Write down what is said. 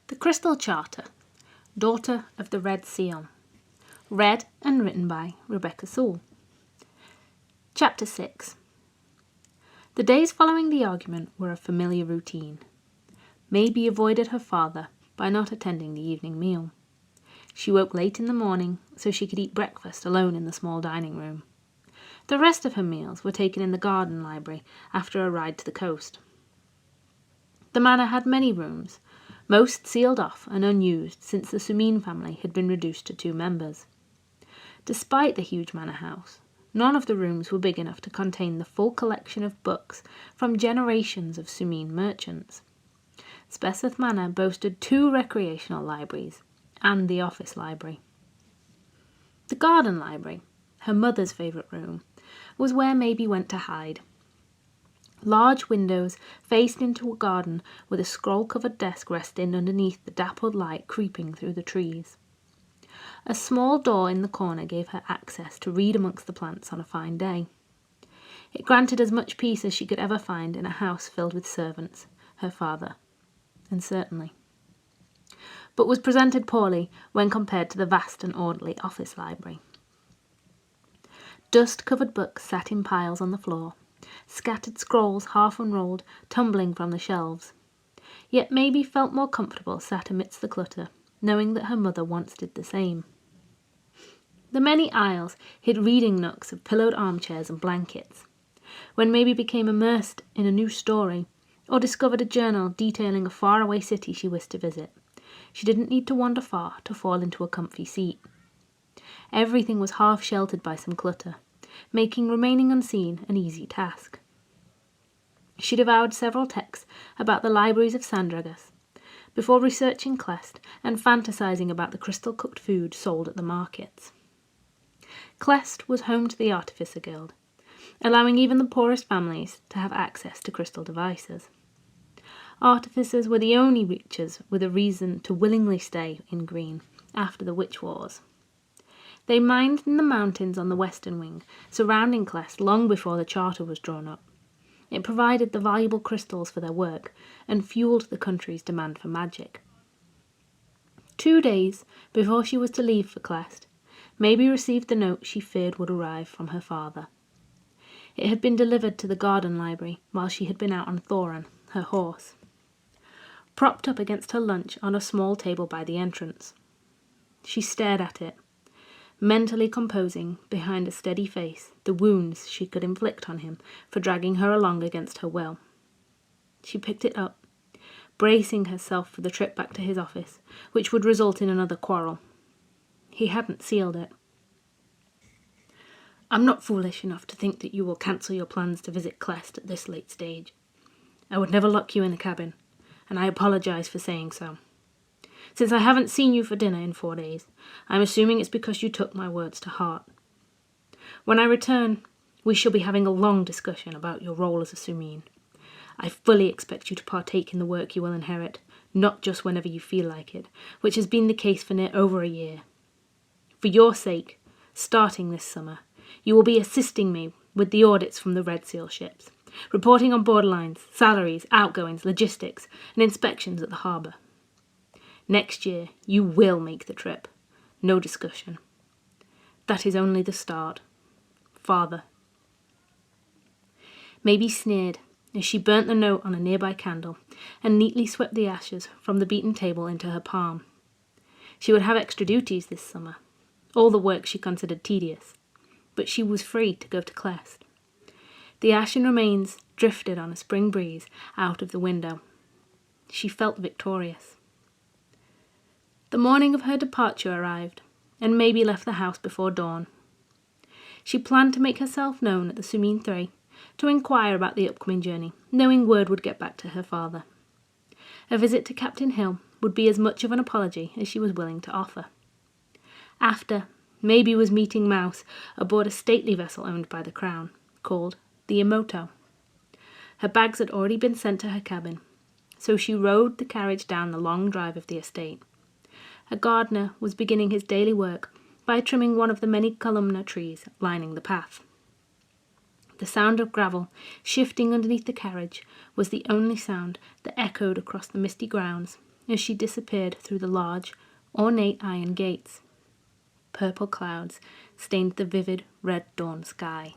The Crystal Charter, Daughter of the Red Seal. Read and written by Rebecca Sewell. Chapter 6. The days following the argument were a familiar routine. Maebe avoided her father by not attending the evening meal. She woke late in the morning so she could eat breakfast alone in the small dining room. The rest of her meals were taken in the garden library after a ride to the coast. The manor had many rooms, most sealed off and unused since the Sumine family had been reduced to 2 members. Despite the huge manor house, none of the rooms were big enough to contain the full collection of books from generations of Sumine merchants. Spesseth Manor boasted 2 recreational libraries and the office library. The garden library, her mother's favourite room, was where Maebe went to hide. Large windows faced into a garden with a scroll-covered desk resting underneath the dappled light creeping through the trees. A small door in the corner gave her access to read amongst the plants on a fine day. It granted as much peace as she could ever find in a house filled with servants, her father, and certainly. But was presented poorly when compared to the vast and orderly office library. Dust-covered books sat in piles on the floor, scattered scrolls half unrolled tumbling from the shelves. Yet Maebe felt more comfortable sat amidst the clutter, knowing that her mother once did the same. The many aisles hid reading nooks of pillowed armchairs and blankets. When Maebe became immersed in a new story, or discovered a journal detailing a faraway city she wished to visit, she didn't need to wander far to fall into a comfy seat. Everything was half sheltered by some clutter, making remaining unseen an easy task. She devoured several texts about the libraries of Sandragas, before researching Clest and fantasizing about the crystal-cooked food sold at the markets. Clest was home to the Artificer Guild, allowing even the poorest families to have access to crystal devices. Artificers were the only witches with a reason to willingly stay in Green after the witch wars. They mined in the mountains on the western wing, surrounding Clest long before the charter was drawn up. It provided the valuable crystals for their work and fueled the country's demand for magic. 2 days before she was to leave for Clest, Maebe received the note she feared would arrive from her father. It had been delivered to the garden library while she had been out on Thoran, her horse. Propped up against her lunch on a small table by the entrance. She stared at it, mentally composing, behind a steady face, the wounds she could inflict on him for dragging her along against her will. She picked it up, bracing herself for the trip back to his office, which would result in another quarrel. He hadn't sealed it. "I'm not foolish enough to think that you will cancel your plans to visit Clest at this late stage. I would never lock you in a cabin, and I apologize for saying so. Since I haven't seen you for dinner in 4 days, I'm assuming it's because you took my words to heart. When I return, we shall be having a long discussion about your role as a Sumine. I fully expect you to partake in the work you will inherit, not just whenever you feel like it, which has been the case for near over a year. For your sake, starting this summer, you will be assisting me with the audits from the Red Seal ships, reporting on borderlines, salaries, outgoings, logistics, and inspections at the harbour. Next year, you will make the trip. No discussion. That is only the start. Father." Maebe sneered as she burnt the note on a nearby candle and neatly swept the ashes from the beaten table into her palm. She would have extra duties this summer, all the work she considered tedious, but she was free to go to Clest. The ashen remains drifted on a spring breeze out of the window. She felt victorious. The morning of her departure arrived, and Maebe left the house before dawn. She planned to make herself known at the Sumine 3 to inquire about the upcoming journey, knowing word would get back to her father. A visit to Captain Hill would be as much of an apology as she was willing to offer. After, Maebe was meeting Mouse aboard a stately vessel owned by the Crown, called the Emoto. Her bags had already been sent to her cabin, so she rowed the carriage down the long drive of the estate. A gardener was beginning his daily work by trimming one of the many columnar trees lining the path. The sound of gravel shifting underneath the carriage was the only sound that echoed across the misty grounds as she disappeared through the large, ornate iron gates. Purple clouds stained the vivid red dawn sky.